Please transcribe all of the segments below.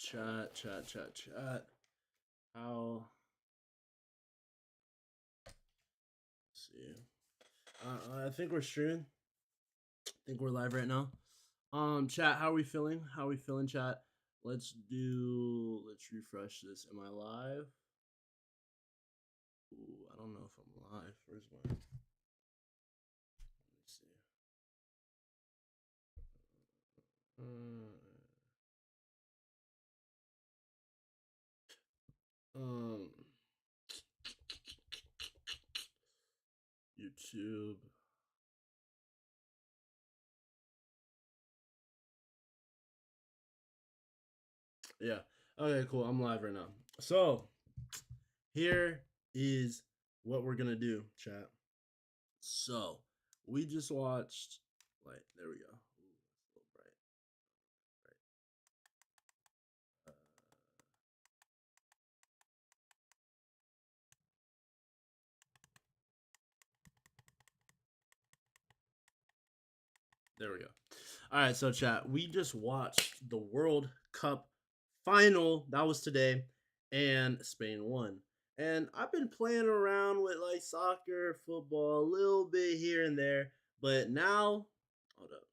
Chat. How? Let's see. I think we're streaming. I think we're live right now. Chat. How are we feeling? How are we feeling, chat? Let's refresh this. Am I live? Ooh, I don't know if I'm live. Where's my? Let me see. Um, YouTube. Yeah. Okay, cool. I'm live right now. So, here is what we're gonna do, chat. So, we just watched. Like, there we go. Ooh, it's a little bright. Right. There we go. All right, so chat, we just watched the World Cup final. That was today, and Spain won. And I've been playing around with like soccer, football, a little bit here and there, but now, hold up.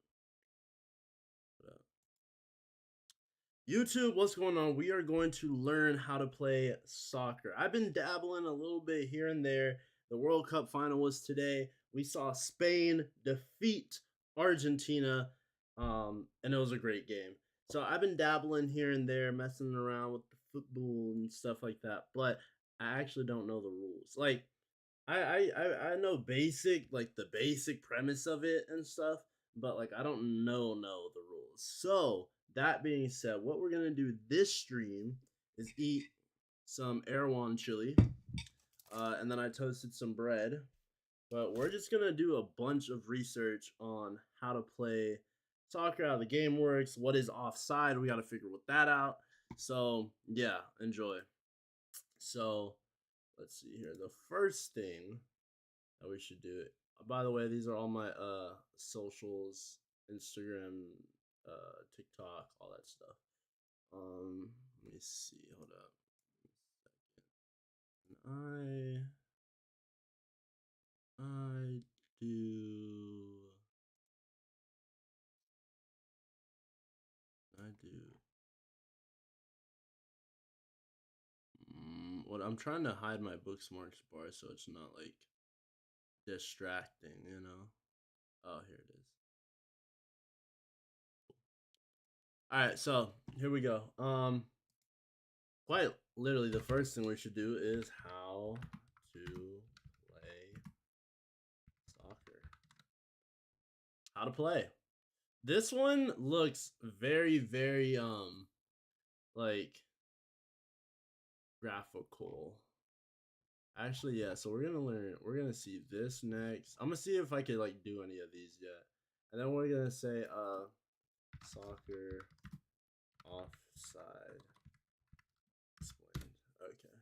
YouTube, what's going on? We are going to learn how to play soccer. I've been dabbling a little bit here and there. The World Cup final was today. We saw Spain defeat Argentina, and it was a great game. So I've been dabbling here and there, messing around with the football and stuff like that. But I actually don't know the rules. Like I know the basic premise of it and stuff, but like I don't know the rules. So that being said, what we're gonna do this stream is eat some Erewhon chili, and then I toasted some bread. But we're just gonna do a bunch of research on how to play soccer, how the game works, what is offside. We got to figure what that out. So yeah, enjoy. So let's see here. The first thing that we should do it. By the way, these are all my socials, Instagram, TikTok, all that stuff. Let me see. Hold up. I do I do what I'm trying to hide my bookmarks bar so it's not like distracting, you know. Oh, here it is. All right, so here we go. Quite literally, the first thing we should do is how to play soccer. How to play. This one looks very like graphical. Actually, yeah. So we're gonna learn. We're gonna see this next. I'm gonna see if I could like do any of these yet, and then we're gonna say soccer offside explained. Okay.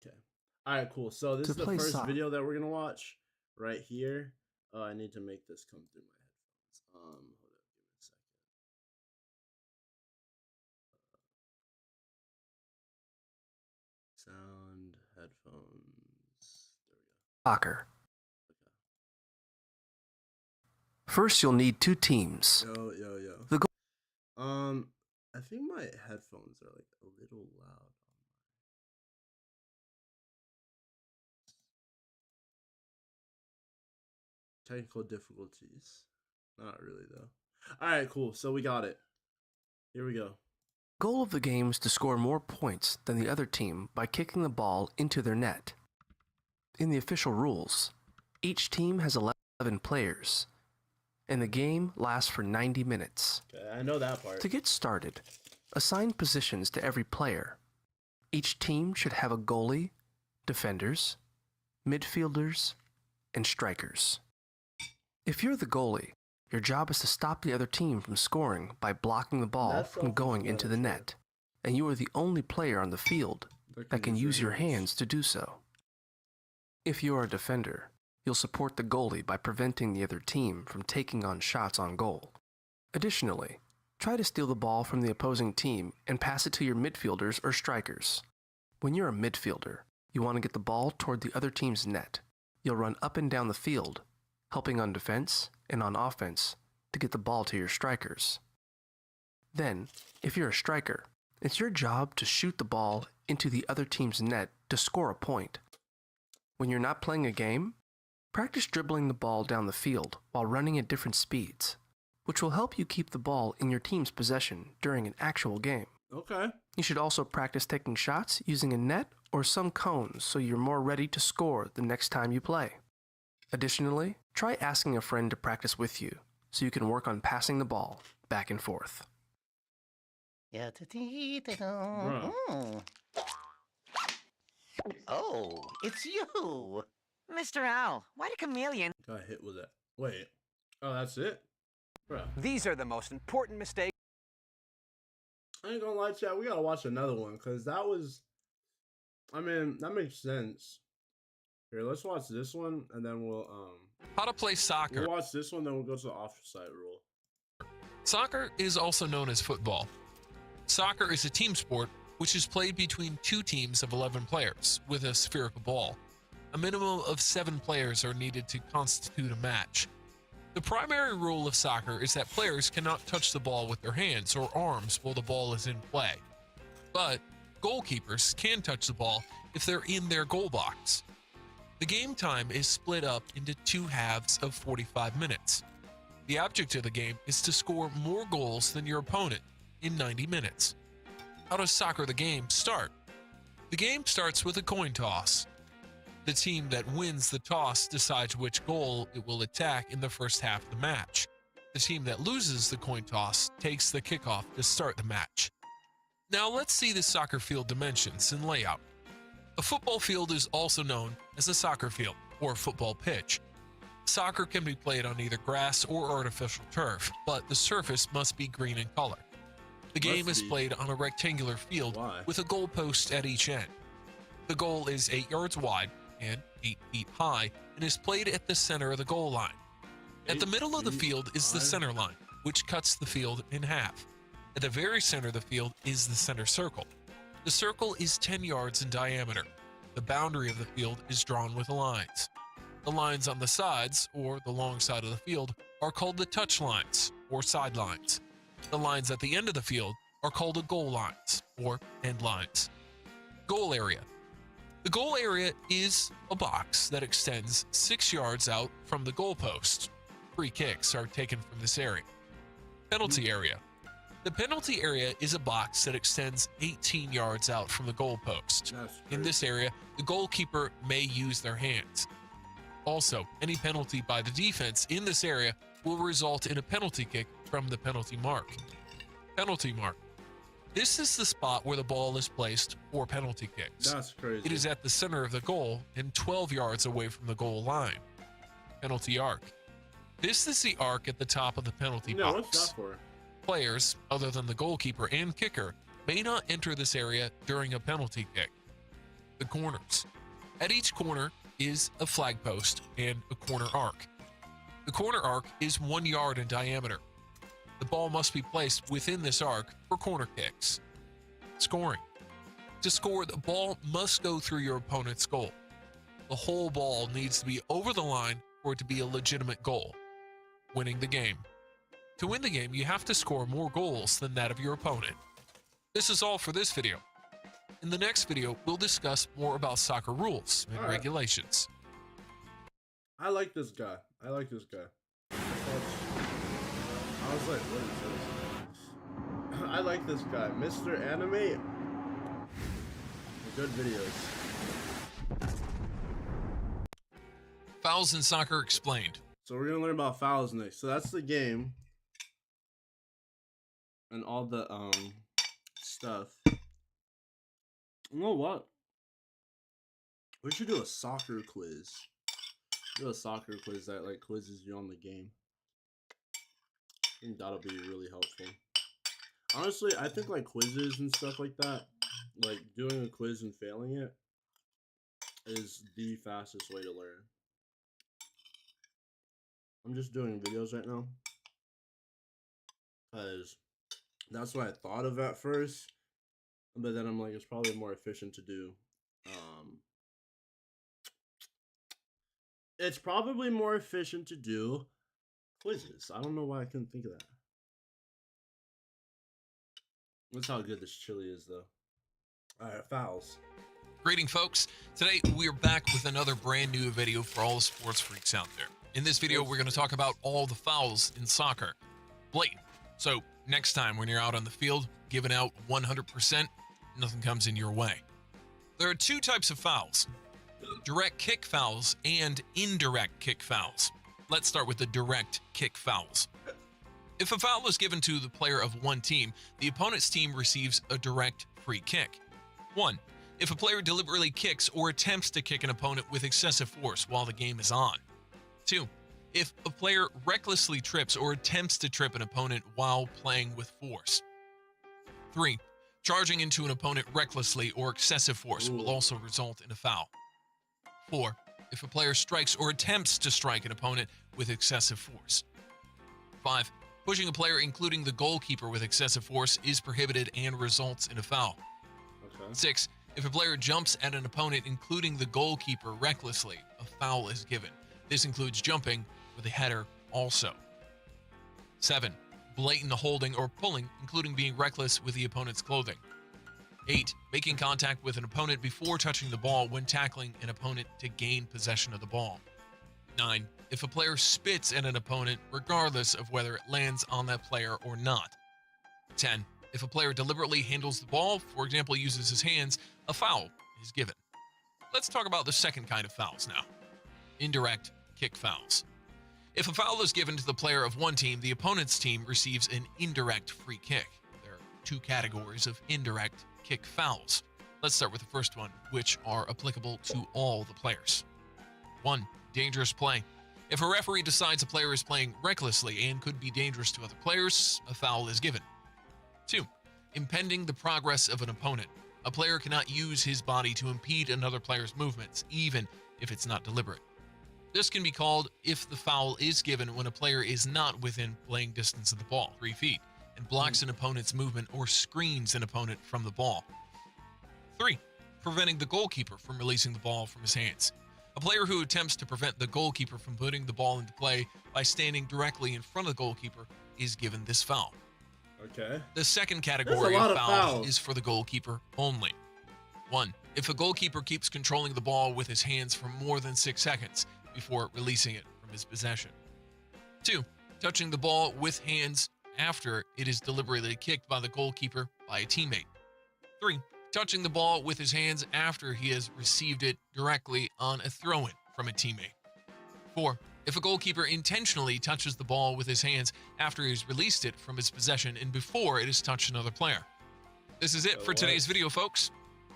Okay. All right. Cool. So this is the first video that we're gonna watch right here. I need to make this come through my headphones. Hold up. Give me a second. Sound headphones. There we go. Soccer. First, you'll need two teams. Yo. The I think my headphones are like a little loud. Technical difficulties. Not really though. All right, cool. So we got it. Here we go. goal of the game is to score more points than the other team by kicking the ball into their net. In the official rules, each team has 11 players, and the game lasts for 90 minutes. Okay, I know that part. To get started, assign positions to every player. Each team should have a goalie, defenders, midfielders, and strikers. If you're the goalie, your job is to stop the other team from scoring by blocking the ball from going into the net, and you are the only player on the field that can use your hands to do so. If you are a defender, you'll support the goalie by preventing the other team from taking on shots on goal. Additionally, Try to steal the ball from the opposing team and pass it to your midfielders or strikers. When you're a midfielder, you want to get the ball toward the other team's net. You'll run up and down the field, helping on defense and on offense to get the ball to your strikers. Then, if you're a striker, it's your job to shoot the ball into the other team's net to score a point. When you're not playing a game, practice dribbling the ball down the field while running at different speeds, which will help you keep the ball in your team's possession during an actual game. Okay. You should also practice taking shots using a net or some cones so you're more ready to score the next time you play. Additionally, try asking a friend to practice with you so you can work on passing the ball back and forth. Yeah. Bruh. Oh, it's you. Mr. Owl, why did Chameleon? Got hit with that. Wait. Oh, that's it? Bro. These are the most important mistakes. I ain't gonna lie, chat. We gotta watch another one because that was. I mean, that makes sense. Here, let's watch this one and then we'll How to play soccer. we'll watch this one, then we'll go to the offside rule. Soccer is also known as football. Soccer is a team sport which is played between two teams of 11 players with a spherical ball. A minimum of 7 players are needed to constitute a match. The primary rule of soccer is that players cannot touch the ball with their hands or arms while the ball is in play. But goalkeepers can touch the ball if they're in their goal box. The game time is split up into 2 halves of 45 minutes. The object of the game is to score more goals than your opponent in 90 minutes. How does soccer the game start? The game starts with a coin toss. The team that wins the toss decides which goal it will attack in the first half of the match. The team that loses the coin toss takes the kickoff to start the match. Now let's see the soccer field dimensions and layout. A football field is also known as a soccer field or football pitch. Soccer can be played on either grass or artificial turf, but the surface must be green in color. The game is played on a rectangular field with a goalpost at each end. The goal is 8 yards wide and 8 feet high and is played at the center of the goal line. At the middle of the field is the center line, which cuts the field in half. At the very center of the field is the center circle. The circle is 10 yards in diameter. The boundary of the field is drawn with lines. The lines on the sides, or the long side of the field, are called the touch lines, or sidelines. The lines at the end of the field are called the goal lines, or end lines. Goal area. The goal area is a box that extends 6 yards out from the goalpost. Free kicks are taken from this area. Penalty area. The penalty area is a box that extends 18 yards out from the goalpost. In this area, the goalkeeper may use their hands. Also, any penalty by the defense in this area will result in a penalty kick from the penalty mark. Penalty mark. This is the spot where the ball is placed for penalty kicks. That's crazy. It is at the center of the goal and 12 yards away from the goal line. Penalty arc. This is the arc at the top of the penalty box. What's that for? Players, other than the goalkeeper and kicker, may not enter this area during a penalty kick. The corners. At each corner is a flag post and a corner arc. The corner arc is 1 yard in diameter. The ball must be placed within this arc for corner kicks. Scoring. To score, the ball must go through your opponent's goal. The whole ball needs to be over the line for it to be a legitimate goal. Winning the game. To win the game, you have to score more goals than that of your opponent. This is all for this video. In the next video, we'll discuss more about soccer rules and regulations. I like this guy. I like this guy. I was like, what is this? I like this guy. Mr. Anime. Good videos. Fouls in soccer explained. So we're gonna learn about fouls next. So that's the game. And all the stuff. You know what? We should do a soccer quiz. Do a soccer quiz that like quizzes you on the game. I think that'll be really helpful. Honestly, I think like quizzes and stuff like that, like doing a quiz and failing it is the fastest way to learn. I'm just doing videos right now because That's what I thought of at first, but then I'm like, it's probably more efficient to do. It's probably more efficient to do quizzes. I don't know why I couldn't think of that. That's how good this chili is, though. All right, fouls. Greeting, folks. Today, we're back with another brand new video for all the sports freaks out there. In this video, we're going to talk about all the fouls in soccer. Blatant. So, next time when you're out on the field, giving out 100%, nothing comes in your way. There are two types of fouls: direct kick fouls and indirect kick fouls. Let's start with the direct kick fouls. If a foul is given to the player of one team, the opponent's team receives a direct free kick. 1. If a player deliberately kicks or attempts to kick an opponent with excessive force while the game is on. 2. If a player recklessly trips or attempts to trip an opponent while playing with force. 3. Charging into an opponent recklessly or excessive force will also result in a foul. 4. If a player strikes or attempts to strike an opponent with excessive force. 5. Pushing a player, including the goalkeeper, with excessive force is prohibited and results in a foul. 6. If a player jumps at an opponent, including the goalkeeper, recklessly, a foul is given. This includes jumping with a header also. 7. Blatant holding or pulling, including being reckless with the opponent's clothing. 8. Making contact with an opponent before touching the ball when tackling an opponent to gain possession of the ball. 9. If a player spits at an opponent, regardless of whether it lands on that player or not. 10. If a player deliberately handles the ball, for example, uses his hands, a foul is given. Let's talk about the second kind of fouls now: indirect kick fouls. If a foul is given to the player of one team, the opponent's team receives an indirect free kick. There are two categories of indirect kick fouls. Let's start with the first one, which are applicable to all the players. 1. Dangerous play. If a referee decides a player is playing recklessly and could be dangerous to other players, a foul is given. 2. Impeding the progress of an opponent. A player cannot use his body to impede another player's movements, even if it's not deliberate. This can be called if the foul is given when a player is not within playing distance of the ball, 3 feet, and blocks an opponent's movement or screens an opponent from the ball. 3. Preventing the goalkeeper from releasing the ball from his hands. A player who attempts to prevent the goalkeeper from putting the ball into play by standing directly in front of the goalkeeper is given this foul. Okay. The second category There's a lot of of foul fouls. is for the goalkeeper only. 1. If a goalkeeper keeps controlling the ball with his hands for more than 6 seconds before releasing it from his possession. 2. Touching the ball with hands after it is deliberately kicked by the goalkeeper by a teammate. 3. Touching the ball with his hands after he has received it directly on a throw-in from a teammate. 4. If a goalkeeper intentionally touches the ball with his hands after he's released it from his possession and before it has touched another player. This is it for today's video, folks.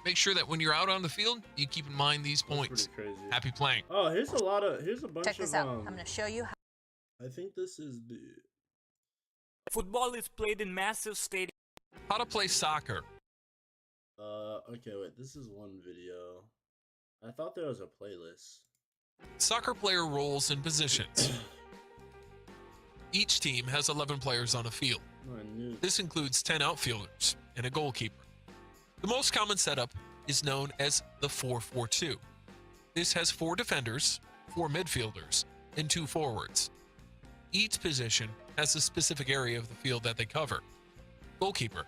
Make sure that when you're out on the field, you keep in mind these points. That's pretty crazy. Happy playing. Oh, here's a bunch Check this of out. I'm going to show you how. I think this is the Football is played in massive stadiums. How to play soccer. okay, wait, this is one video. I thought there was a playlist. Soccer player roles and positions. Each team has 11 players on a field. Oh, I knew This includes 10 outfielders and a goalkeeper. The most common setup is known as the 4-4-2. This has 4 defenders, 4 midfielders, and 2 forwards. Each position has a specific area of the field that they cover. Goalkeeper.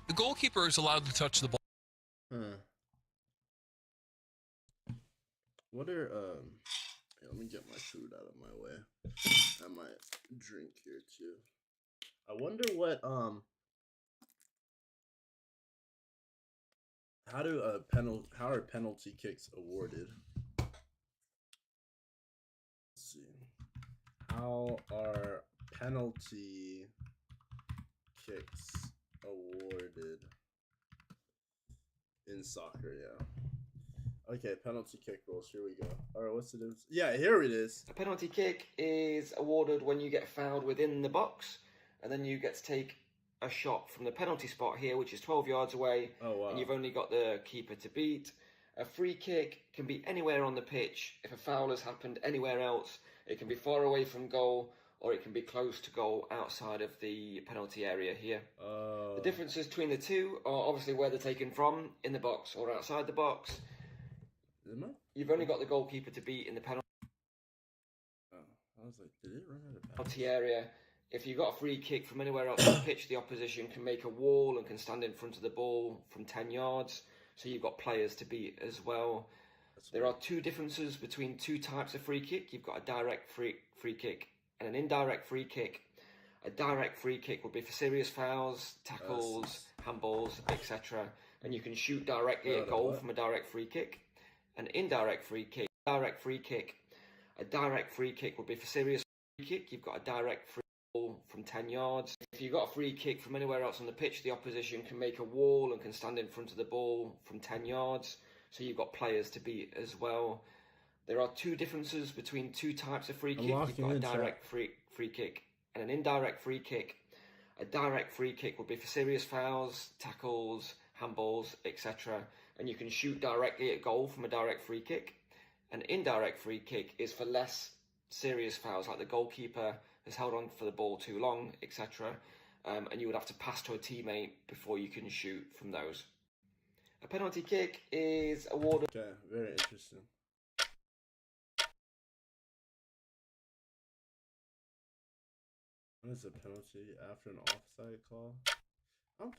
The goalkeeper is allowed to touch the ball. Huh. What are yeah, let me get my food out of my way. I might drink here too. I wonder what how are penalty kicks awarded? Let's see. How are penalty kicks awarded in soccer? Yeah. Okay, penalty kick rules. Here we go. All right, what's the difference? Yeah, here it is. A penalty kick is awarded when you get fouled within the box, and then you get to take a shot from the penalty spot here, which is 12 yards away, Oh wow. and you've only got the keeper to beat. A free kick can be anywhere on the pitch. If a foul has happened anywhere else, it can be far away from goal, or it can be close to goal outside of the penalty area here. Oh. The differences between the two are obviously where they're taken from, in the box or outside the box. You've only got the goalkeeper to beat in the penalty I was like, did it run out of area. If you got a free kick from anywhere else on the pitch, the opposition can make a wall and can stand in front of the ball from 10 yards. So you've got players to beat as well. There are two differences between two types of free kick. You've got a direct free kick and an indirect free kick. A direct free kick would be for serious fouls, tackles, handballs, etc. And you can shoot directly at goal from a direct free kick. An indirect free kick, a direct free kick would be for serious free kick. You've got a direct free ball from 10 yards. If you've got a free kick from anywhere else on the pitch, the opposition can make a wall and can stand in front of the ball from 10 yards. So you've got players to beat as well. There are two differences between two types of free kick. You've got a direct free kick and an indirect free kick. A direct free kick would be for serious fouls, tackles, handballs, etc. And you can shoot directly at goal from a direct free kick. An indirect free kick is for less serious fouls, like the goalkeeper has held on for the ball too long, etc. And you would have to pass to a teammate before you can shoot from those. A penalty kick is awarded. Okay, very interesting. What is a penalty after an offside call?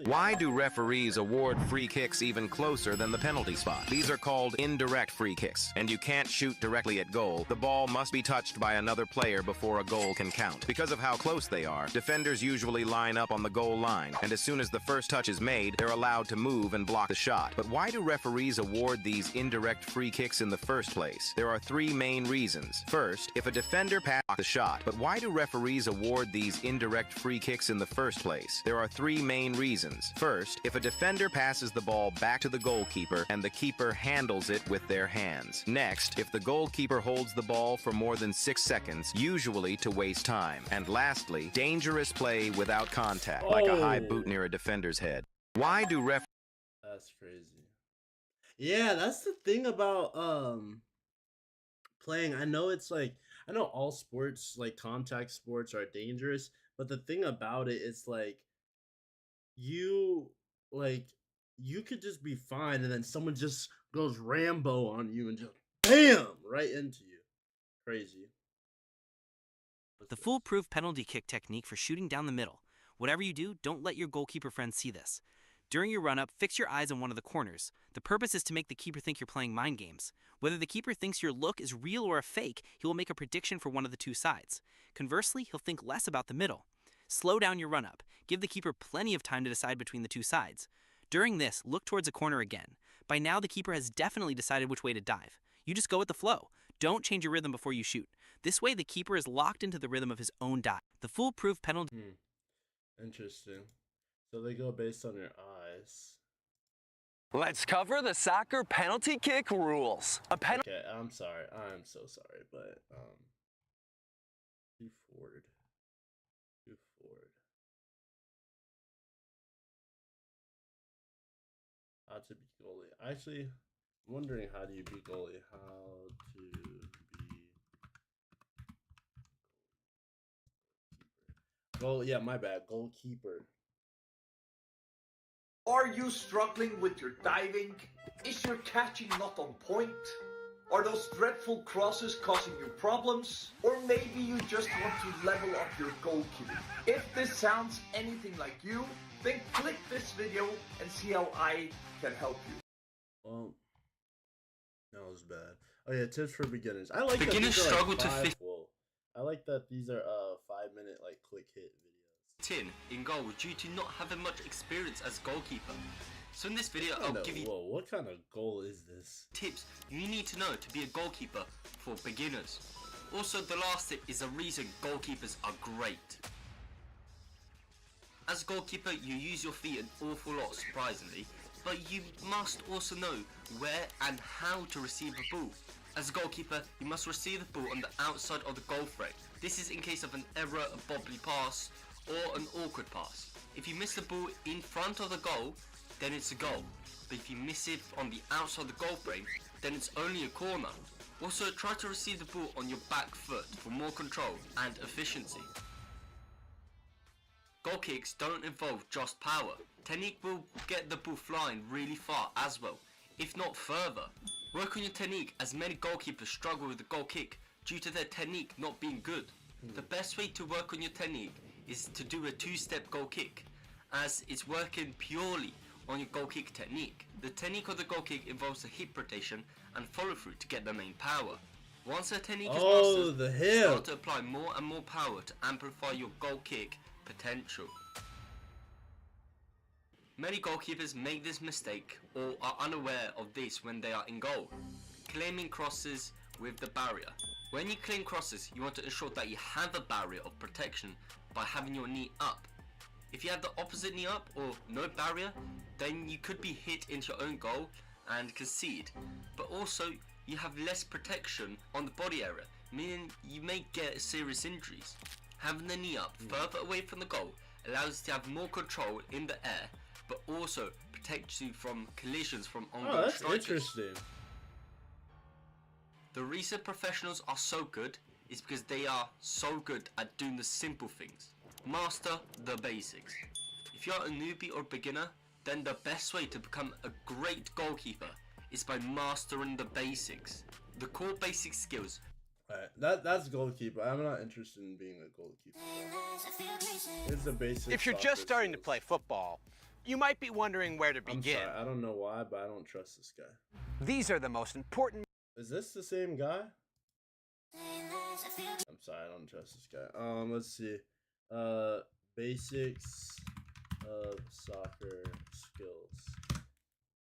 Why do referees award free kicks even closer than the penalty spot? These are called indirect free kicks, and you can't shoot directly at goal. The ball must be touched by another player before a goal can count. Because of how close they are, defenders usually line up on the goal line, and as soon as the first touch is made, they're allowed to move and block the shot. But why do referees award these indirect free kicks in the first place? There are three main reasons. First, if a defender passes the shot. But why do referees award these indirect free kicks in the first place? There are three main reasons. First, if a defender passes the ball back to the goalkeeper and the keeper handles it with their hands. Next, if the goalkeeper holds the ball for more than 6 seconds, usually to waste time. And lastly, dangerous play without contact, like a high boot near a defender's head. Why do That's crazy. Yeah, that's the thing about playing. I know all sports, like contact sports, are dangerous, but the thing about it is you could just be fine and then someone just goes Rambo on you and just bam right into you. Crazy. The foolproof penalty kick technique for shooting down the middle. Whatever you do, don't let your goalkeeper friends see this. During your run-up, fix your eyes on one of the corners. The purpose is to make the keeper think you're playing mind games. Whether the keeper thinks your look is real or a fake, he will make a prediction for one of the two sides. Conversely, he'll think less about the middle. Slow down your run-up. Give the keeper plenty of time to decide between the two sides. During this, look towards a corner again. By now, the keeper has definitely decided which way to dive. You just go with the flow. Don't change your rhythm before you shoot. This way, the keeper is locked into the rhythm of his own dive. The foolproof penalty... Interesting. So they go based on your eyes. Let's cover the soccer penalty kick rules. Okay, I'm sorry. I'm so sorry, but Too forward. How to be goalie. Actually, I'm wondering, how do you be goalie? How to be goal? Yeah, my bad. Goalkeeper. Are you struggling with your diving? Is your catching not on point? Are those dreadful crosses causing you problems? Or maybe you just want to level up your goalkeeping? If this sounds anything like you, then click this video and see how I can help you. Well, that was bad. Oh yeah, tips for beginners. I like beginners that struggle to fit. I like that these are 5-minute quick hit videos. In goal due to not having much experience as goalkeeper. So in this video, I'll give you what kind of goal is this? Tips you need to know to be a goalkeeper for beginners. Also, the last tip is a reason goalkeepers are great. As a goalkeeper, you use your feet an awful lot, surprisingly, but you must also know where and how to receive a ball. As a goalkeeper, you must receive the ball on the outside of the goal frame. This is in case of an error, a bobbly pass, or an awkward pass. If you miss the ball in front of the goal, then it's a goal. But if you miss it on the outside of the goal frame, then it's only a corner. Also, try to receive the ball on your back foot for more control and efficiency. Goal kicks don't involve just power. Technique will get the ball flying really far as well, if not further. Work on your technique, as many goalkeepers struggle with the goal kick due to their technique not being good. The best way to work on your technique is to do a two-step goal kick, as it's working purely on your goal kick technique. The technique of the goal kick involves a hip rotation and follow through to get the main power. Once the technique is mastered, start to apply more and more power to amplify your goal kick potential. Many goalkeepers make this mistake or are unaware of this when they are in goal. Claiming crosses with the barrier. When you claim crosses, you want to ensure that you have a barrier of protection by having your knee up. If you have the opposite knee up or no barrier, then you could be hit into your own goal and concede. But also, you have less protection on the body area, meaning you may get serious injuries. Having the knee up further away from the goal allows you to have more control in the air, but also protects you from collisions from ongoing that's strikers. interesting. The reason professionals are so good is because they are so good at doing the simple things. Master the basics. If you're a newbie or beginner, then the best way to become a great goalkeeper is by mastering the basics. The core basic skills. Alright, that's goalkeeper. I'm not interested in being a goalkeeper. It's the basic. If you're just starting to play football, you might be wondering where to begin. I'm sorry, I don't know why, but I don't trust this guy. These are the most important. Is this the same guy? I'm sorry, I don't trust this guy. Let's see. Basics of soccer skills.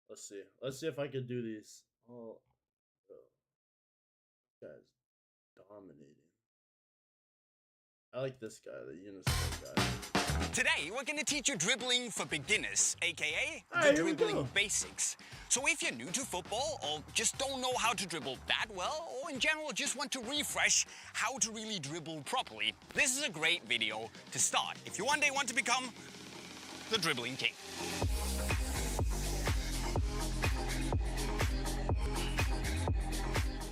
Let's see. Let's see if I can do these. Oh, bro. This guy's dominating. I like this guy, the Uniswell guy. Today, we're going to teach you dribbling for beginners, aka Alright, the here we dribbling go. basics. So if you're new to football, or just don't know how to dribble that well, or in general just want to refresh how to really dribble properly, this is a great video to start if you one day want to become the dribbling king.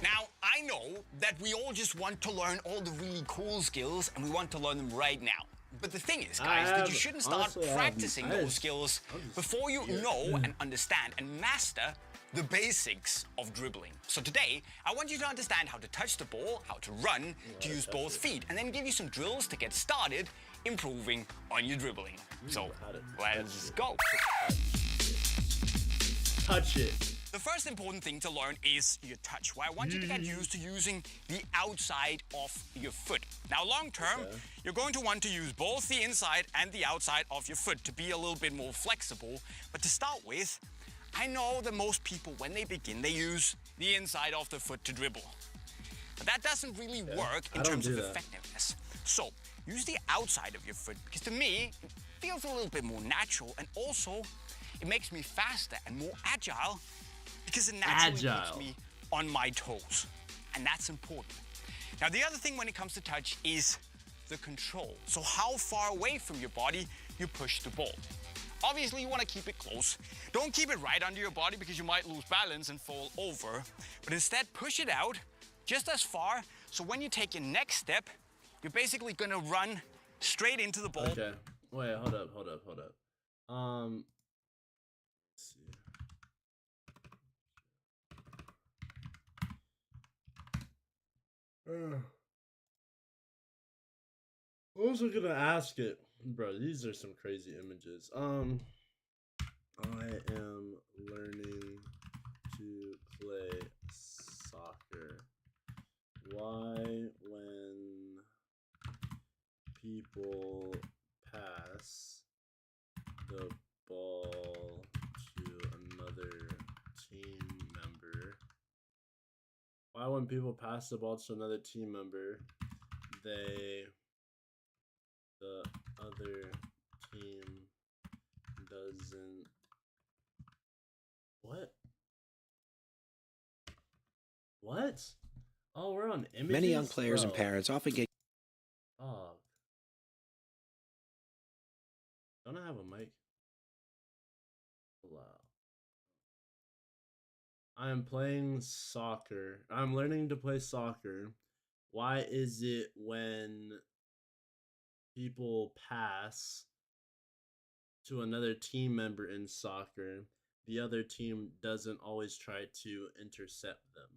Now, I know that we all just want to learn all the really cool skills, and we want to learn them right now. But the thing is, guys, that you shouldn't start practicing those skills before you know and understand and master the basics of dribbling. So today, I want you to understand how to touch the ball, how to run, to use both feet, and then give you some drills to get started improving on your dribbling. So, let's go. Touch it. The first important thing to learn is your touch, where I want you to get used to using the outside of your foot. Now, long term, you're going to want to use both the inside and the outside of your foot to be a little bit more flexible. But to start with, I know that most people, when they begin, they use the inside of the foot to dribble. But that doesn't really work in terms of effectiveness. So, use the outside of your foot, because to me, it feels a little bit more natural, and also, it makes me faster and more agile, because it naturally puts me on my toes. And that's important. Now, the other thing when it comes to touch is the control. So how far away from your body you push the ball. Obviously, you want to keep it close. Don't keep it right under your body because you might lose balance and fall over. But instead, push it out just as far, so when you take your next step, you're basically going to run straight into the ball. Okay. Wait, hold up. Let's see. I was gonna ask it, bro. These are some crazy images. I am learning to play soccer. Why, when people pass the ball to another team member, why when people pass the ball to another team member, the other team doesn't. What? Oh, we're on images. Many young players and parents often get. Oh. Don't I have a mic? Wow. I am playing soccer. I'm learning to play soccer. Why is it when people pass to another team member in soccer, the other team doesn't always try to intercept them?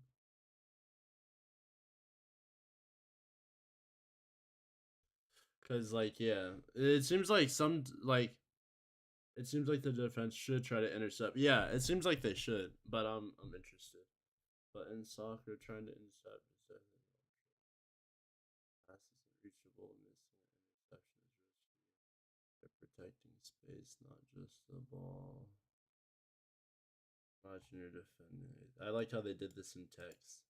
Because, like, yeah, it seems like it seems like the defense should try to intercept. Yeah, it seems like they should, but I'm interested. But in soccer, trying to intercept pass is unreachable, missing an interception is risky. They're protecting space, not just the ball. Watching your defender. I like how they did this in text.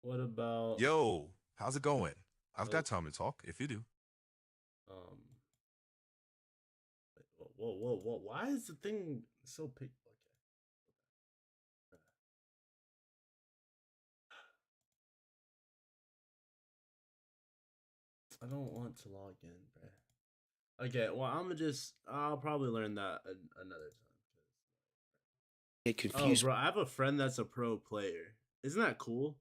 What about Yo, how's it going? I've got time to talk if you do. Whoa, why is the thing so big? Okay. I don't want to log in, bruh. Okay, well, I'll probably learn that another time. Get confused. Oh, bro, I have a friend that's a pro player. Isn't that cool?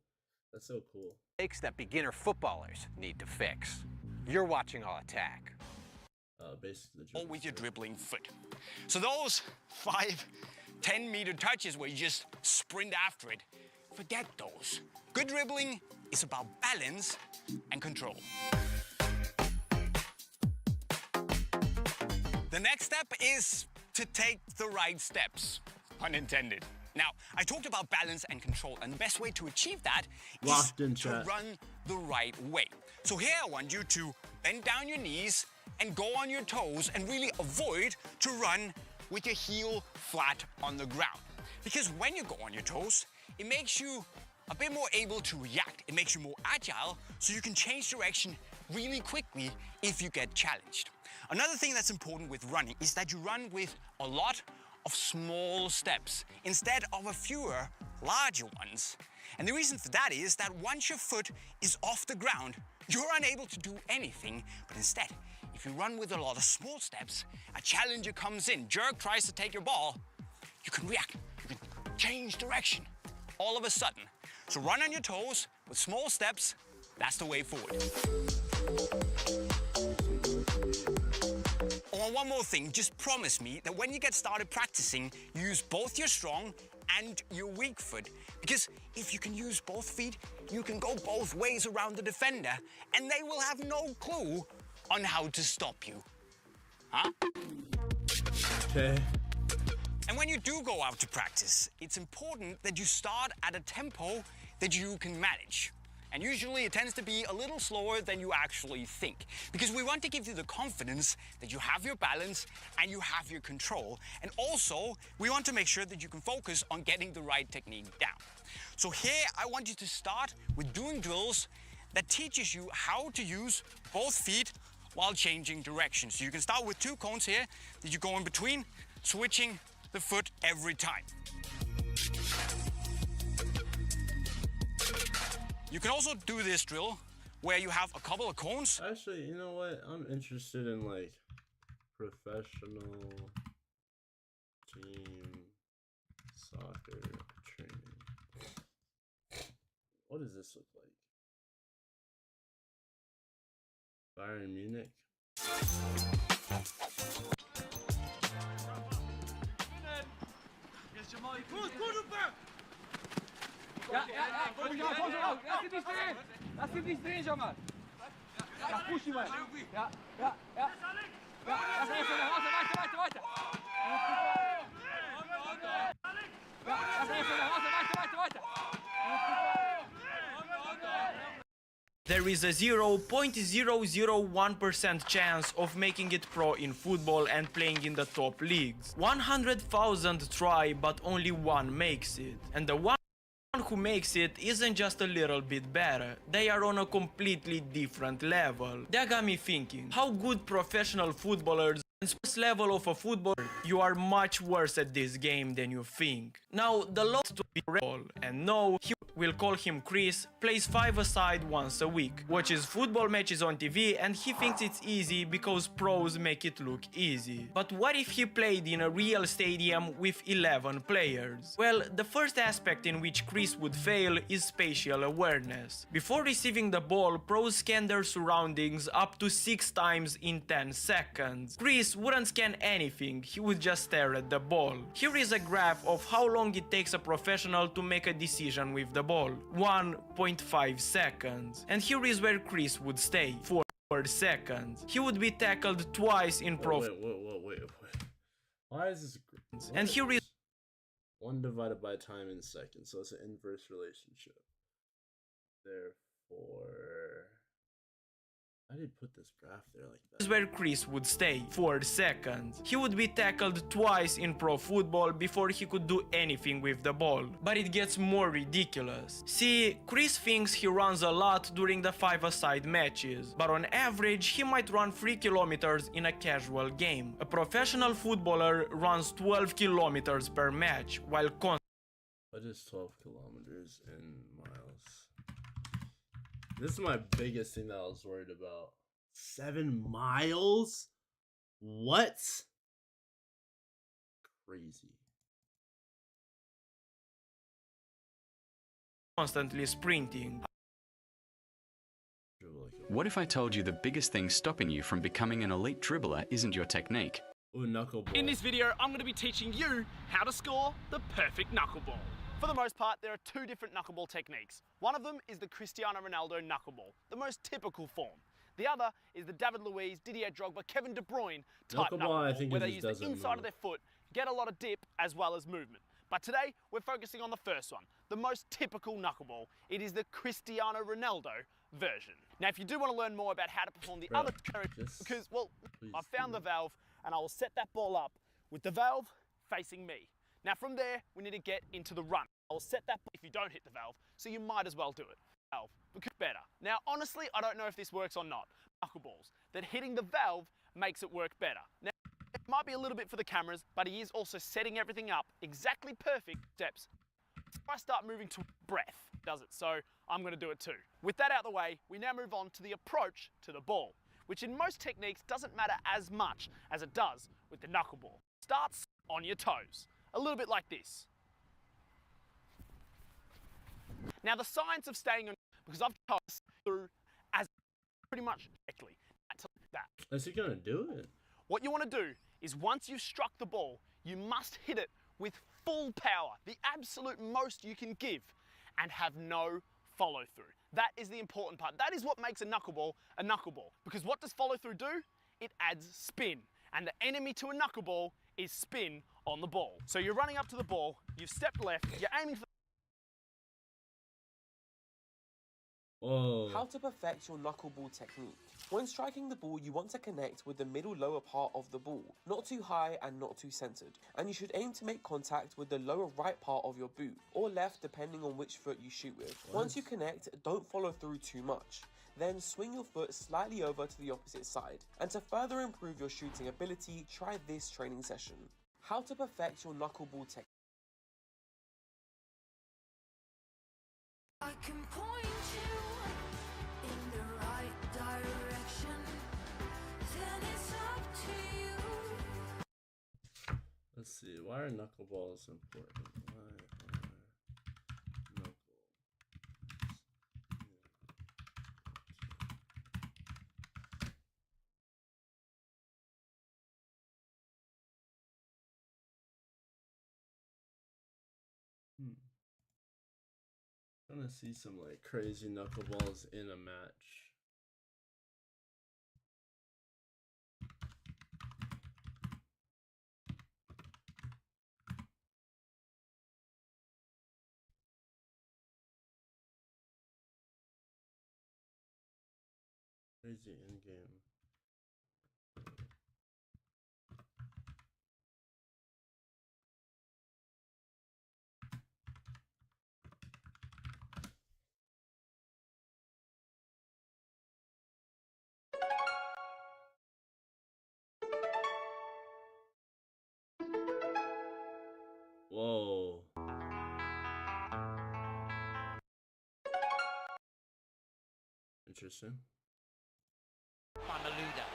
That's so cool. Mistakes that beginner footballers need to fix. You're watching All Attack. Basically, Or with your dribbling foot. So those 5-10 meter touches where you just sprint after it, forget those. Good dribbling is about balance and control. The next step is to take the right steps, pun intended. Now, I talked about balance and control, and the best way to achieve that is to run the right way. So here I want you to bend down your knees and go on your toes and really avoid to run with your heel flat on the ground. Because when you go on your toes, it makes you a bit more able to react. It makes you more agile, so you can change direction really quickly if you get challenged. Another thing that's important with running is that you run with a lot of small steps instead of a fewer larger ones. And the reason for that is that once your foot is off the ground, you're unable to do anything, but instead, if you run with a lot of small steps, a challenger comes in, jerk tries to take your ball, you can react, you can change direction all of a sudden. So run on your toes with small steps, that's the way forward. Oh, one more thing, just promise me that when you get started practicing, use both your strong and your weak foot. Because if you can use both feet, you can go both ways around the defender, and they will have no clue on how to stop you. Huh? Okay. And when you do go out to practice, it's important that you start at a tempo that you can manage. And usually it tends to be a little slower than you actually think. Because we want to give you the confidence that you have your balance and you have your control. And also, we want to make sure that you can focus on getting the right technique down. So here, I want you to start with doing drills that teaches you how to use both feet while changing direction. So you can start with 2 cones here that you go in between, switching the foot every time. You can also do this drill where you have a couple of cones. Actually, you know what? I'm interested in like professional team soccer training. What does this look like? Bayern Munich. Ja, komm ich raus, lass ihn nicht drehen! Lass ihn nicht drehen, schau mal! Ja, push ihn mal! Ja! Ja, lass ihn nicht raus, weiter! Ja, lass ihn nicht raus, weiter! There is a 0.001% chance of making it pro in football and playing in the top leagues. 100,000 try, but only one makes it. And the 1% who makes it isn't just a little bit better, they are on a completely different level. That got me thinking, how good professional footballers and sports level of a footballer, you are much worse at this game than you think. Now, the lowest to be real, and no, we'll call him Chris, plays 5-a-side once a week, watches football matches on TV, and he thinks it's easy because pros make it look easy. But what if he played in a real stadium with 11 players? Well, the first aspect in which Chris would fail is spatial awareness. Before receiving the ball, pros scan their surroundings up to 6 times in 10 seconds. Chris wouldn't scan anything, he would just stare at the ball. Here is a graph of how long it takes a professional to make a decision with the ball. 1.5 seconds. And here is where Chris would stay. 4 seconds. He would be tackled twice in pro. Wait. Why is this? And here is 1 divided by time in seconds, so it's an inverse relationship. Therefore, I did put this graph there like that. This is where Chris would stay. 4 seconds. He would be tackled twice in pro football before he could do anything with the ball. But it gets more ridiculous. See, Chris thinks he runs a lot during the 5-a-side matches, but on average he might run 3 kilometers in a casual game. A professional footballer runs 12 kilometers per match, while What is 12 kilometers in miles? This is my biggest thing that I was worried about. 7 miles? What? Crazy. Constantly sprinting. What if I told you the biggest thing stopping you from becoming an elite dribbler isn't your technique? Ooh, knuckleball. In this video, I'm going to be teaching you how to score the perfect knuckleball. For the most part, there are 2 different knuckleball techniques. One of them is the Cristiano Ronaldo knuckleball, the most typical form. The other is the David Luiz, Didier Drogba, Kevin De Bruyne type knuckleball, where they use the inside of their foot, get a lot of dip as well as movement. But today, we're focusing on the first one, the most typical knuckleball. It is the Cristiano Ronaldo version. Now, if you do want to learn more about how to perform the other characters, because, well, I've found the valve, and I will set that ball up with the valve facing me. Now from there, we need to get into the run. I'll set that if you don't hit the valve, so you might as well do it. Valve, because better. Now honestly, I don't know if this works or not. Knuckleballs, that hitting the valve makes it work better. Now, it might be a little bit for the cameras, but he is also setting everything up exactly perfect steps. If I start moving to breath, does it, so I'm gonna do it too. With that out of the way, we now move on to the approach to the ball, which in most techniques doesn't matter as much as it does with the knuckleball. Starts on your toes. A little bit like this. Now the science of staying on, because I've told through as pretty much directly that. Is he gonna do it? What you want to do is once you've struck the ball, you must hit it with full power, the absolute most you can give, and have no follow through. That is the important part. That is what makes a knuckleball, because what does follow through do? It adds spin, and the enemy to a knuckleball is spin on the ball. So you're running up to the ball, you've stepped left, you're aiming for. Whoa. How to perfect your knuckleball technique. When striking the ball, you want to connect with the middle lower part of the ball, not too high and not too centered. And you should aim to make contact with the lower right part of your boot, or left depending on which foot you shoot with. Once you connect, don't follow through too much. Then swing your foot slightly over to the opposite side. And to further improve your shooting ability, try this training session. How to perfect your knuckleball technique. I can point you in the right direction, then it's up to you. Let's see, why are knuckleballs important? Why are knuckleballs? I'm gonna see some like crazy knuckleballs in a match. Crazy in game. Whoa. Interesting. Mameluda.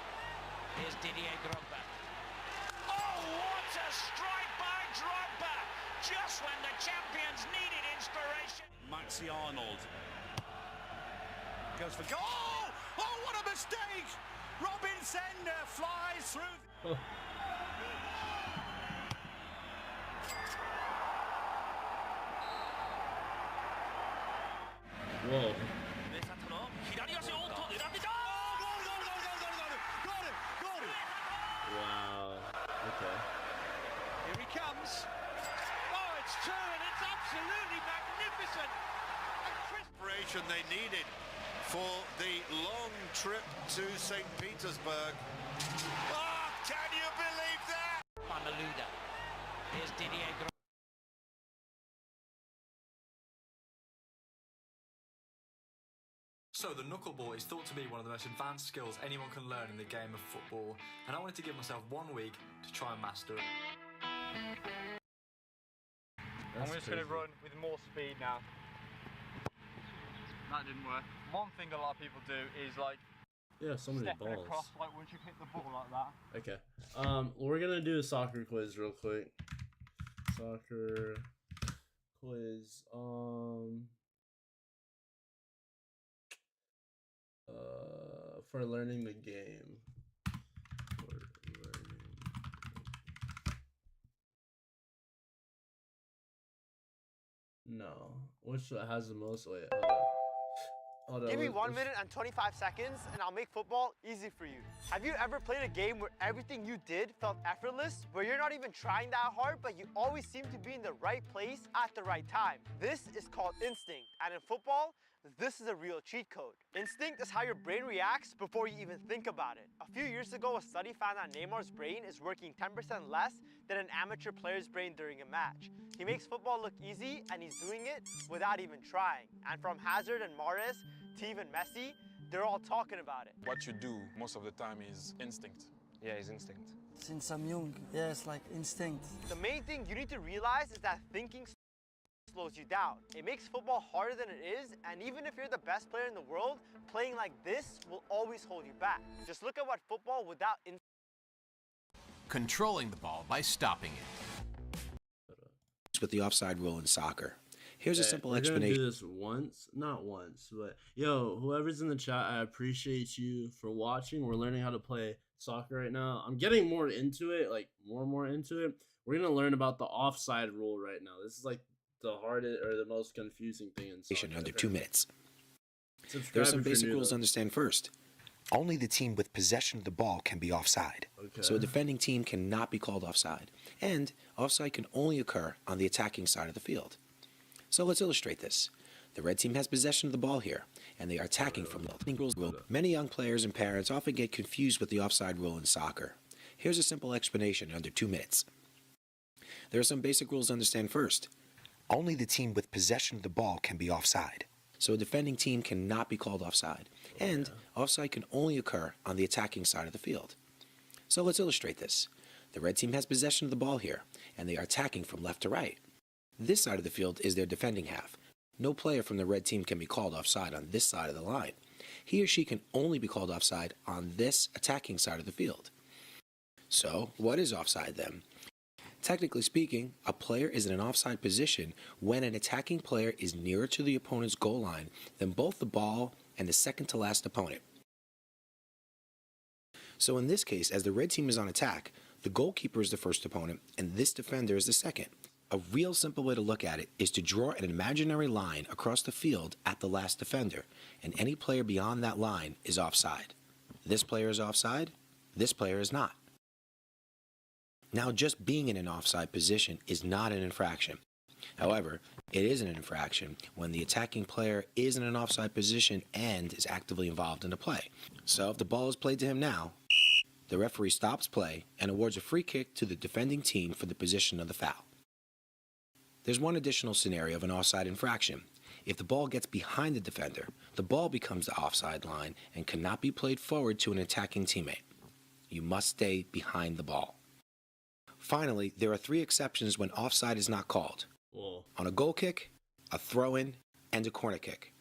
Here's Didier Drogba. Oh, what a strike by Drogba! Just when the champions needed inspiration. Maxi Arnold goes for goal. Oh, what a mistake! Robin Sender flies through. Whoa. Wow. Okay. Here he comes. Oh, it's true, and it's absolutely magnificent. Inspiration they needed for the long trip to St. Petersburg. Oh, can you believe that? Mameluda. Here's Didier Drogba. So the knuckleball is thought to be one of the most advanced skills anyone can learn in the game of football, and I wanted to give myself 1 week to try and master it. I'm just going to run with more speed now. That didn't work. One thing a lot of people do is like so many stepping balls. across, like once you hit the ball like that. Okay. We're gonna do a soccer quiz real quick. Soccer quiz. For learning the game. No. Which has the most? Wait, hold up. Give me 1 minute and 25 seconds and I'll make football easy for you. Have you ever played a game where everything you did felt effortless? Where you're not even trying that hard, but you always seem to be in the right place at the right time? This is called instinct. And in football, this is a real cheat code. Instinct is how your brain reacts before you even think about it. A few years ago, a study found that Neymar's brain is working 10% less than an amateur player's brain during a match. He makes football look easy, and he's doing it without even trying. And from Hazard and Mahrez to even Messi, they're all talking about it. What you do most of the time is instinct. Yeah, it's instinct. Since I'm young, yeah, it's like instinct. The main thing you need to realize is that thinking slows you down. It makes football harder than it is, and even if you're the best player in the world, playing like this will always hold you back. Just look at what football without controlling the ball by stopping it. With the offside rule in soccer. Here's a simple we're explanation. Gonna do this once, not once, but yo, whoever's in the chat, I appreciate you for watching. We're learning how to play soccer right now. I'm getting more into it, like more and more into it. We're gonna learn about the offside rule right now. This is like the hardest or the most confusing thing in soccer. Under 2 minutes. Subscribe There are some if you're basic new, rules to though. understand first. Only the team with possession of the ball can be offside. So a defending team cannot be called offside. And offside can only occur on the attacking side of the field. So let's illustrate this. The red team has possession of the ball here, and they are attacking from the rules. Many young players and parents often get confused with the offside rule in soccer. Here's a simple explanation in under 2 minutes. There are some basic rules to understand first. Only the team with possession of the ball can be offside. So a defending team cannot be called offside. And offside can only occur on the attacking side of the field. So let's illustrate this. The red team has possession of the ball here, and they are attacking from left to right. This side of the field is their defending half. No player from the red team can be called offside on this side of the line. He or she can only be called offside on this attacking side of the field. So, what is offside then? Technically speaking, a player is in an offside position when an attacking player is nearer to the opponent's goal line than both the ball and the second to last opponent. So in this case, as the red team is on attack, the goalkeeper is the first opponent and this defender is the second. A real simple way to look at it is to draw an imaginary line across the field at the last defender, and any player beyond that line is offside. This player is offside, this player is not. Now, just being in an offside position is not an infraction. However, it is an infraction when the attacking player is in an offside position and is actively involved in the play. So if the ball is played to him now, the referee stops play and awards a free kick to the defending team for the position of the foul. There's one additional scenario of an offside infraction. If the ball gets behind the defender, the ball becomes the offside line and cannot be played forward to an attacking teammate. You must stay behind the ball. Finally, there are 3 exceptions when offside is not called. Whoa. On a goal kick, a throw-in, and a corner kick.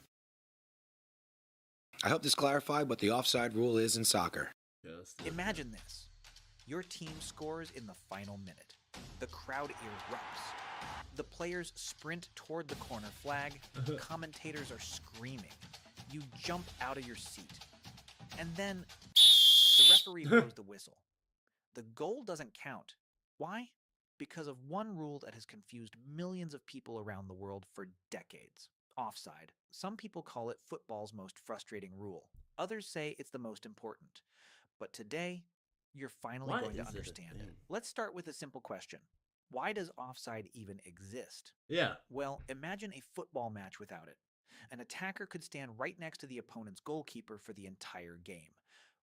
I hope this clarified what the offside rule is in soccer. Yes. Imagine this. Your team scores in the final minute. The crowd erupts. The players sprint toward the corner flag. Commentators are screaming. You jump out of your seat. And then the referee blows the whistle. The goal doesn't count. Why? Because of one rule that has confused millions of people around the world for decades. Offside. Some people call it football's most frustrating rule. Others say it's the most important. But today, you're finally going to understand it. Let's start with a simple question. Why does offside even exist? Yeah. Well, imagine a football match without it. An attacker could stand right next to the opponent's goalkeeper for the entire game,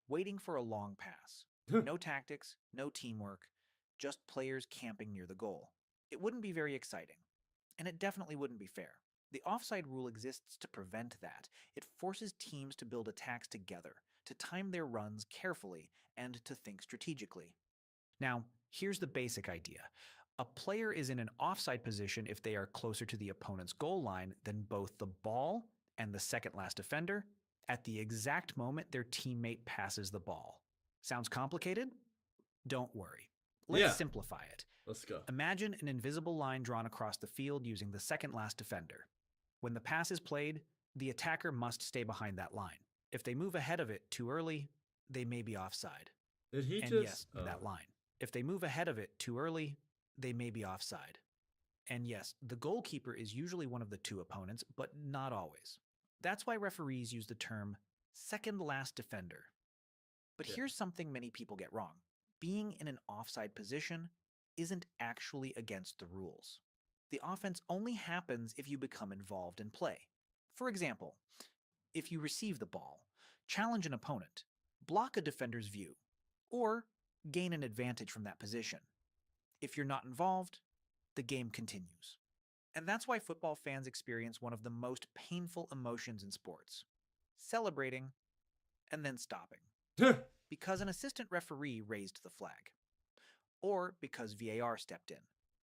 waiting for a long pass. No tactics, no teamwork, just players camping near the goal. It wouldn't be very exciting, and it definitely wouldn't be fair. The offside rule exists to prevent that. It forces teams to build attacks together, to time their runs carefully, and to think strategically. Now, here's the basic idea. A player is in an offside position if they are closer to the opponent's goal line than both the ball and the second last defender at the exact moment their teammate passes the ball. Sounds complicated? Don't worry. Let's simplify it. Let's go. Imagine an invisible line drawn across the field using the second last defender. When the pass is played, the attacker must stay behind that line. If they move ahead of it too early, they may be offside. Did he and just... yes, that line. If they move ahead of it too early, they may be offside. And yes, the goalkeeper is usually one of the two opponents, but not always. That's why referees use the term second last defender. But here's something many people get wrong. Being in an offside position isn't actually against the rules. The offense only happens if you become involved in play. For example, if you receive the ball, challenge an opponent, block a defender's view, or gain an advantage from that position. If you're not involved, the game continues. And that's why football fans experience one of the most painful emotions in sports. Celebrating and then stopping. Because an assistant referee raised the flag. Or because VAR stepped in.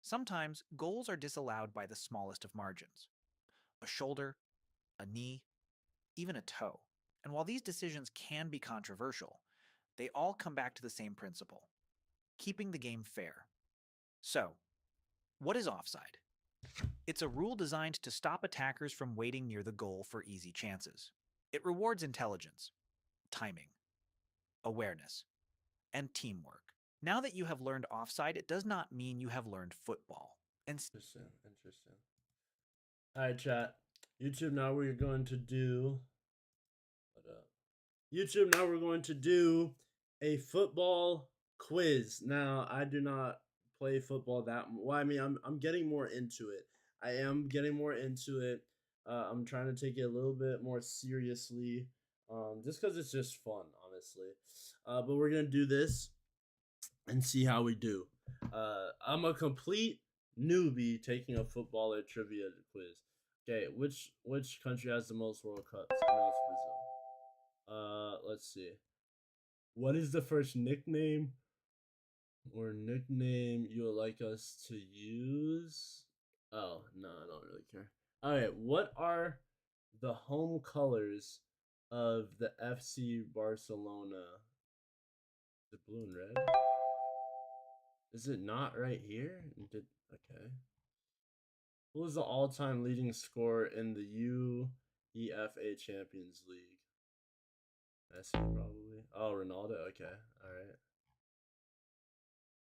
Sometimes goals are disallowed by the smallest of margins. A shoulder, a knee, even a toe. And while these decisions can be controversial, they all come back to the same principle: keeping the game fair. So, what is offside? It's a rule designed to stop attackers from waiting near the goal for easy chances. It rewards intelligence, timing, awareness, and teamwork. Now that you have learned offside, it does not mean you have learned football. Interesting. Alright, chat. YouTube, now we're going to do... YouTube, now we're going to do a football quiz. Now, I do not play football that well. I mean, I'm getting more into it. I am getting more into it. I'm trying to take it a little bit more seriously, just because it's just fun, honestly. But we're gonna do this and see how we do. I'm a complete newbie taking a footballer trivia quiz. Okay, which country has the most World Cups? I know it's Brazil. Let's see. What is the first nickname or nickname you would like us to use? Oh, no, I don't really care. Alright, what are the home colors of the FC Barcelona? Is it blue and red? Is it not right here? Okay. Who is the all-time leading scorer in the UEFA Champions League? Messi, probably. Oh, Ronaldo? Okay, alright.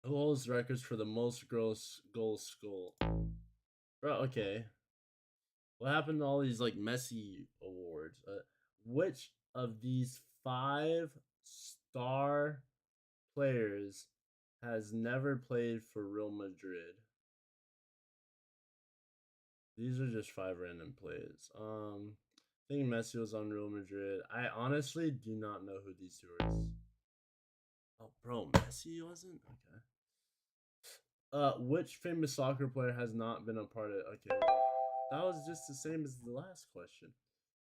Who holds records for the most goals scored? Bro, okay. What happened to all these, like, Messi awards? Which of these 5-star players has never played for Real Madrid? These are just 5 random players. I think Messi was on Real Madrid. I honestly do not know who these two are. Oh, bro, Messi wasn't? Okay. Which famous soccer player has not been a part of... Okay, well, that was just the same as the last question.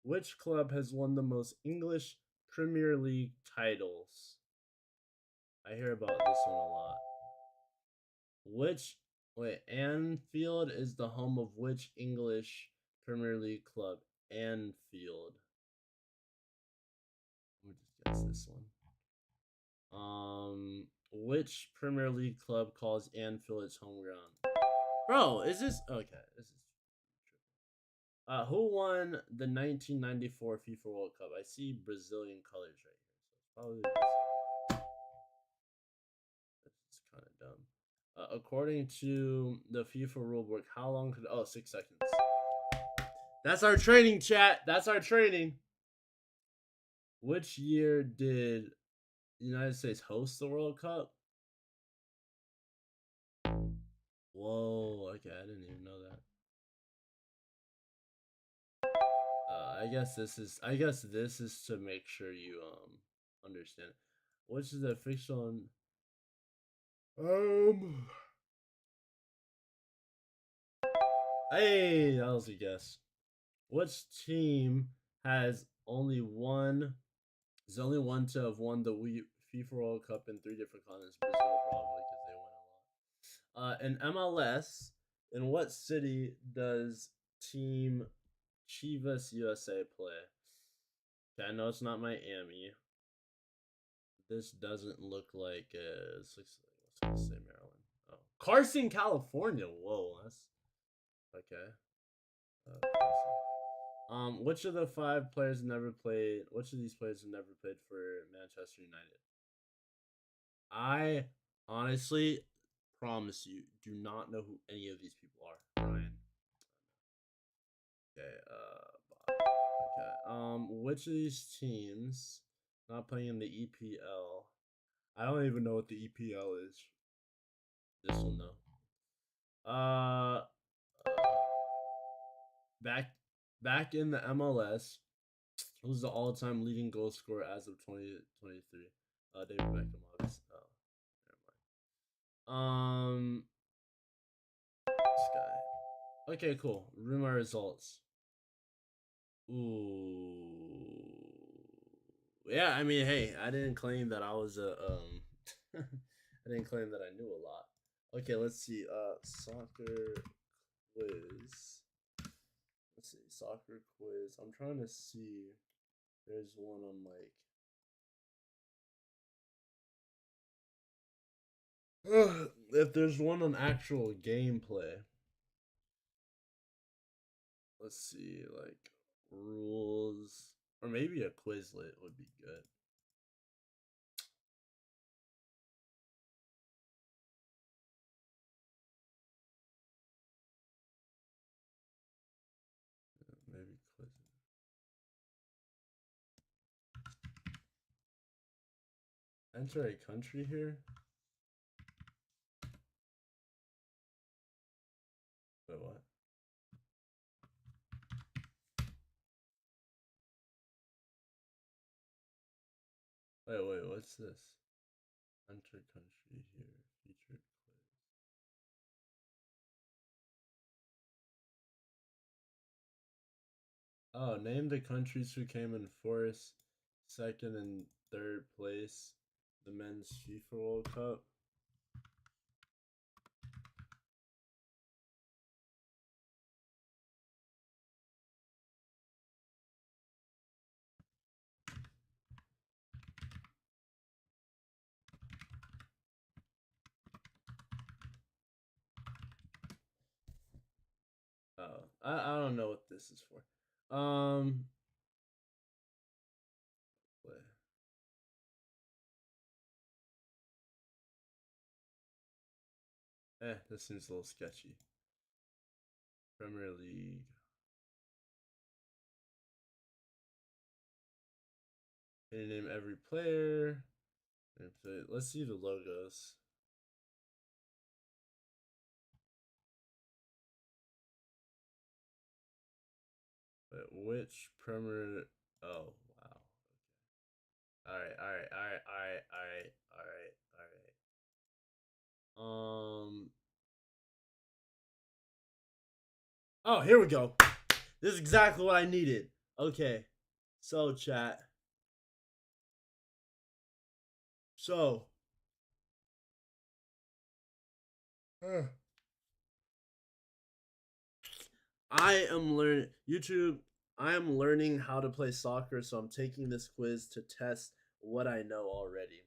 Which club has won the most English Premier League titles? I hear about this one a lot. Anfield is the home of which English Premier League club? Anfield. Let me just guess this one. Which Premier League club calls Anfield its home ground? Bro, is this okay? This is who won the 1994 FIFA World Cup? I see Brazilian colors right here, so it's probably Brazil. That's kind of dumb. According to the FIFA rulebook, how long could 6 seconds? That's our training, chat. That's our training. Which year did the United States host the World Cup? Whoa, okay, I didn't even know that. I guess this is to make sure you understand. Which is the official Hey, that was a guess. Which team has only one to have won the FIFA World Cup in 3 different continents? Brazil, probably, because they win a lot. In MLS, in what city does Team Chivas USA play? Okay, I know it's not Miami. This doesn't look like let's say Maryland. Oh, Carson, California. Whoa, that's okay. Which of the 5 players never played? Which of these players have never played for Manchester United? I honestly promise you, do not know who any of these people are. Ryan. Okay. Okay. Which of these teams not playing in the EPL? I don't even know what the EPL is. This one though. Back in the MLS, who's the all-time leading goal scorer as of 2023? David Beckham, obviously. Never mind. This guy. Okay, cool. Read my results. Ooh. Yeah, I mean, hey, I didn't claim that I was a I didn't claim that I knew a lot. Okay, let's see. Soccer quiz. Let's see, soccer quiz. I'm trying to see. There's one on like if there's one on actual gameplay. Let's see, like rules, or maybe a Quizlet would be good. Maybe Quizlet. Enter a country here. Wait, what? Wait, what's this? Enter country here. Featured quiz. Oh, name the countries who came in 4th, 2nd, and 3rd place. The men's FIFA World Cup. Oh, I don't know what this is for. This seems a little sketchy. Premier League. Can you name every player? Let's see the logos. Wait, which Premier? Oh wow. Okay. All right. Oh, here we go. This is exactly what I needed. Okay. So, chat. So, I am learning YouTube. I am learning how to play soccer, so I'm taking this quiz to test what I know already.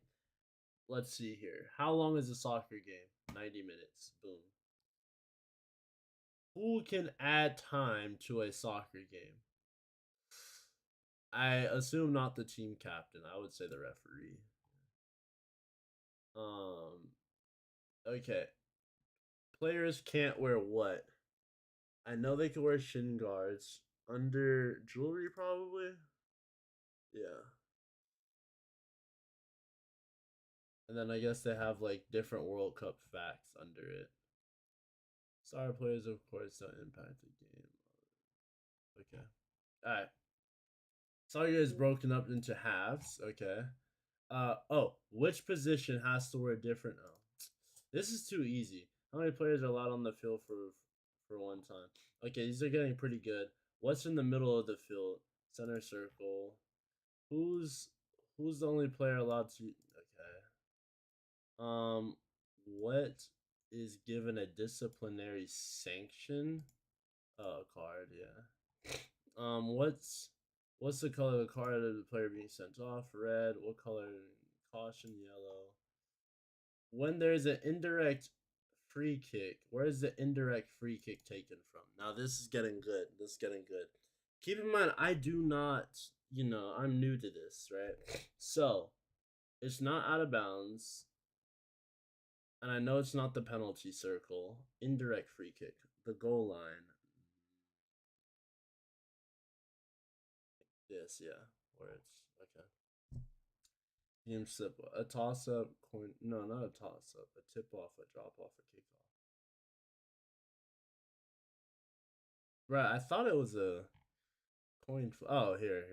Let's see here. How long is a soccer game? 90 minutes. Boom. Who can add time to a soccer game? I assume not the team captain. I would say the referee. Okay. Players can't wear what? I know they can wear shin guards. Under jewelry, probably? Yeah. And then I guess they have like different World Cup facts under it. Star players, of course, don't impact the game. Okay. Alright. Soccer is broken up into halves. Okay. Which position has to wear different? Oh, this is too easy. How many players are allowed on the field for one time? Okay, these are getting pretty good. What's in the middle of the field? Center circle. Who's the only player allowed to? Okay. What is given a disciplinary sanction? Oh, a card. Yeah. What's the color of the card of the player being sent off? Red. What color? Caution, yellow. When there's an indirect free kick, where is the indirect free kick taken from? Now this is getting good. This is getting good. Keep in mind, I do not, I'm new to this, right? So, it's not out of bounds. And I know it's not the penalty circle. Indirect free kick. The goal line. This, yeah. Where it's, okay. Game slip. A toss up, coin. No, not a toss up. A tip off, a drop off, a kick off. Right, I thought it was a coin flip. Oh, here.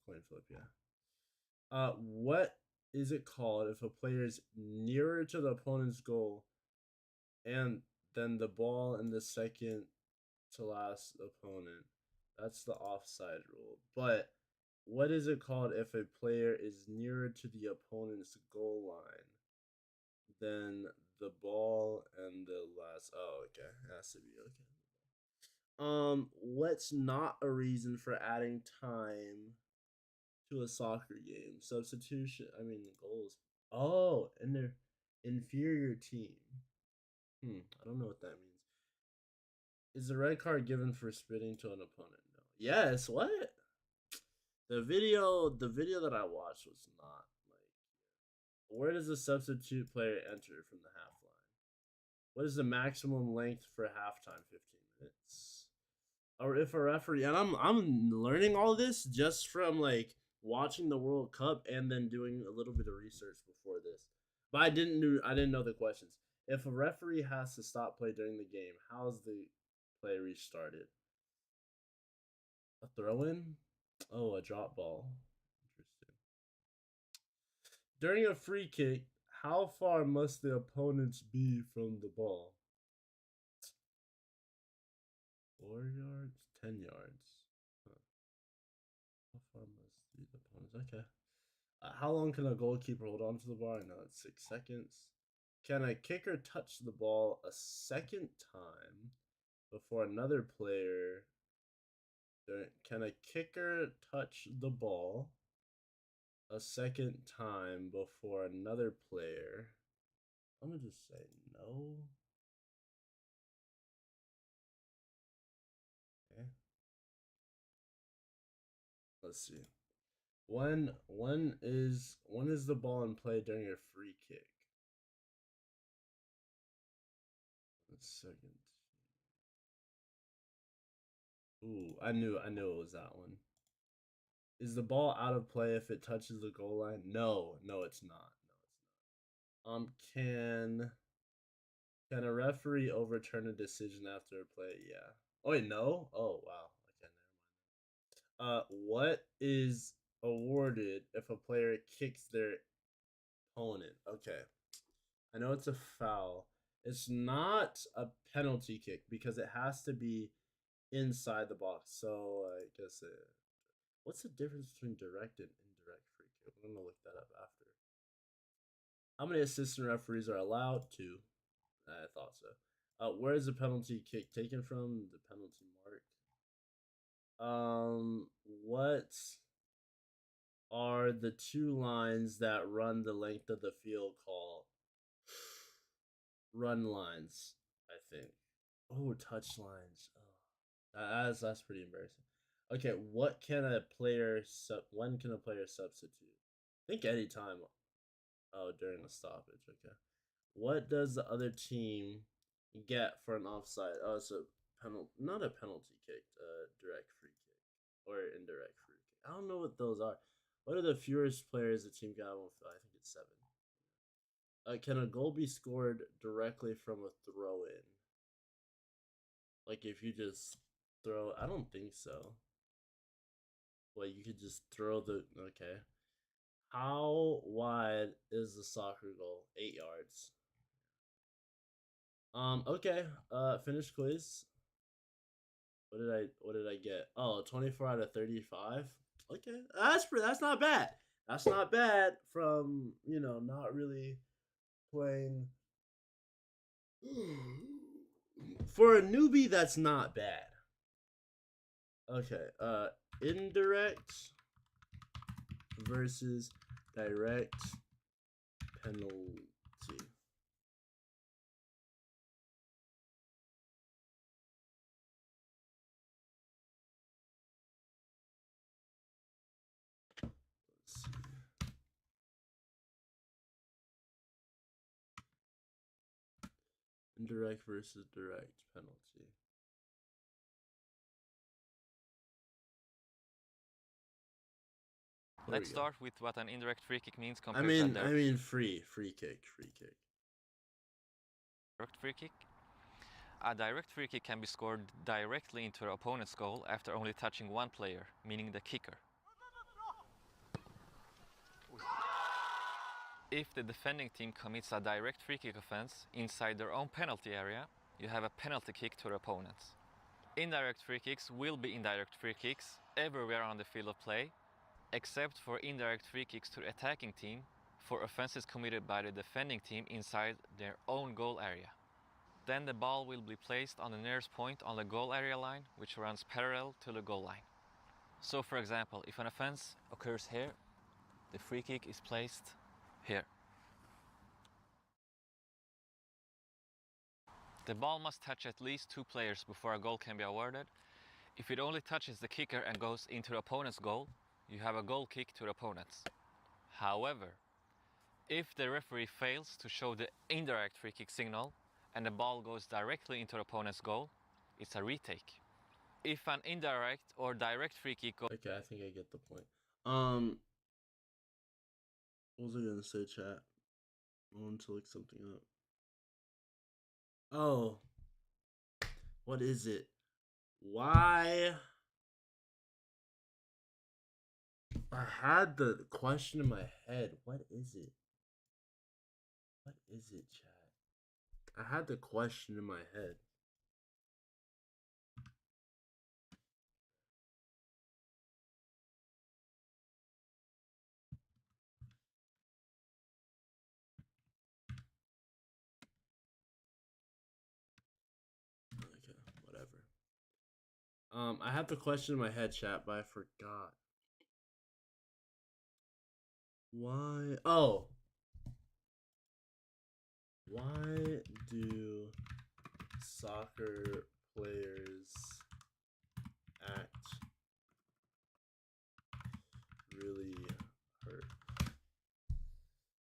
Coin flip, yeah. What is it called if a player is nearer to the opponent's goal and then the ball in the second to last opponent? That's the offside rule. But what is it called if a player is nearer to the opponent's goal line than the ball and the last? Oh, okay. It has to be okay. What's not a reason for adding time to a soccer game? Substitution. I mean, goals. Oh, and their inferior team. I don't know what that means. Is the red card given for spitting to an opponent? No. Yes. What? The video that I watched was not like. Where does the substitute player enter from the half line? What is the maximum length for halftime? 15 minutes. Or if a referee, and I'm learning all this just from like watching the World Cup and then doing a little bit of research before this. But I didn't know the questions. If a referee has to stop play during the game, how's the play restarted? A throw in? Oh, a drop ball. Interesting. During a free kick, how far must the opponents be from the ball? 4 yards? 10 yards? Huh. How far must the opponents? Okay. How long can a goalkeeper hold on to the ball? I know it's 6 seconds. Can a kicker touch the ball a second time before another player? Can a kicker touch the ball a second time before another player? I'm gonna just say no. Okay. Let's see. When is the ball in play during a free kick? 1 second. Ooh, I knew it was that one. Is the ball out of play if it touches the goal line? No, it's not. Can a referee overturn a decision after a play? Yeah. Oh wait, no? Oh wow. Okay, never mind. What is awarded if a player kicks their opponent? Okay. I know it's a foul. It's not a penalty kick because it has to be inside the box. So I guess what's the difference between direct and indirect free kick? I'm gonna look that up after. How many assistant referees are allowed? 2? I thought so. Where is the penalty kick taken from? The penalty mark. What are the two lines that run the length of the field called? Run lines, I think. Oh, touch lines. Oh, that's pretty embarrassing. Okay, what can a player when can a player substitute? I think anytime. Oh, during a stoppage. Okay. What does the other team get for an offside? Oh, it's a penalty, not a penalty kick, direct free kick or indirect free kick. I don't know what those are. What are the fewest players the team got on? I think it's 7. Can a goal be scored directly from a throw in? Like if you just throw, I don't think so. Well, you could just throw the, okay. How wide is the soccer goal? 8 yards. Okay. Finish quiz. What did I get? Oh, 24 out of 35. Okay. That's not bad. That's not bad from, not really playing. For a newbie, that's not bad. Okay. Indirect versus direct penalty. Let's see. Indirect versus direct penalty. Let's start with what an indirect free kick means I compared to a direct. mean free kick. Direct free kick. A direct free kick can be scored directly into the opponent's goal after only touching one player, meaning the kicker. If the defending team commits a direct free kick offense inside their own penalty area, you have a penalty kick to the opponents. Indirect free kicks will be indirect free kicks everywhere on the field of play, except for indirect free kicks to the attacking team for offenses committed by the defending team inside their own goal area. Then the ball will be placed on the nearest point on the goal area line, which runs parallel to the goal line. So for example, if an offense occurs here, the free kick is placed here. The ball must touch at least 2 players before a goal can be awarded. If it only touches the kicker and goes into the opponent's goal, you have a goal kick to the opponents. However, if the referee fails to show the indirect free kick signal and the ball goes directly into the opponent's goal, it's a retake. If an indirect or direct free kick goes... Okay, I think I get the point. What was I gonna say, chat? I wanted to look something up. Oh. What is it? Why? I had the question in my head. What is it? What is it, chat? I had the question in my head. Okay, whatever. I had the question in my head, chat, but I forgot. Why? Oh. Why do soccer players act really hurt?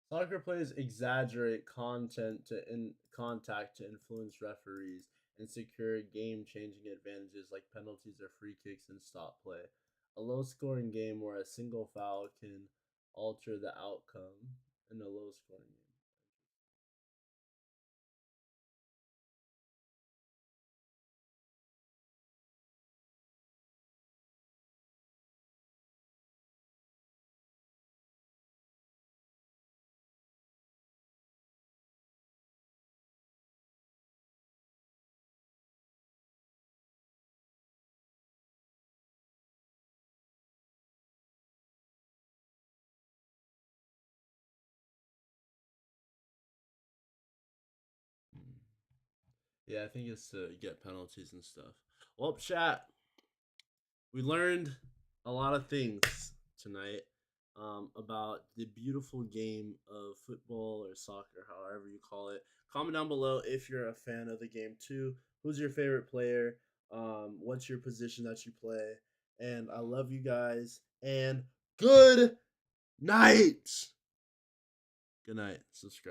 Soccer players exaggerate contact to influence referees and secure game-changing advantages like penalties or free kicks and stop play. A low-scoring game where a single foul can alter the outcome in a low-scoring game. Yeah, I think it's to get penalties and stuff. Well, chat, we learned a lot of things tonight about the beautiful game of football or soccer, however you call it. Comment down below if you're a fan of the game too. Who's your favorite player? What's your position that you play? And I love you guys. And good night. Good night. Subscribe.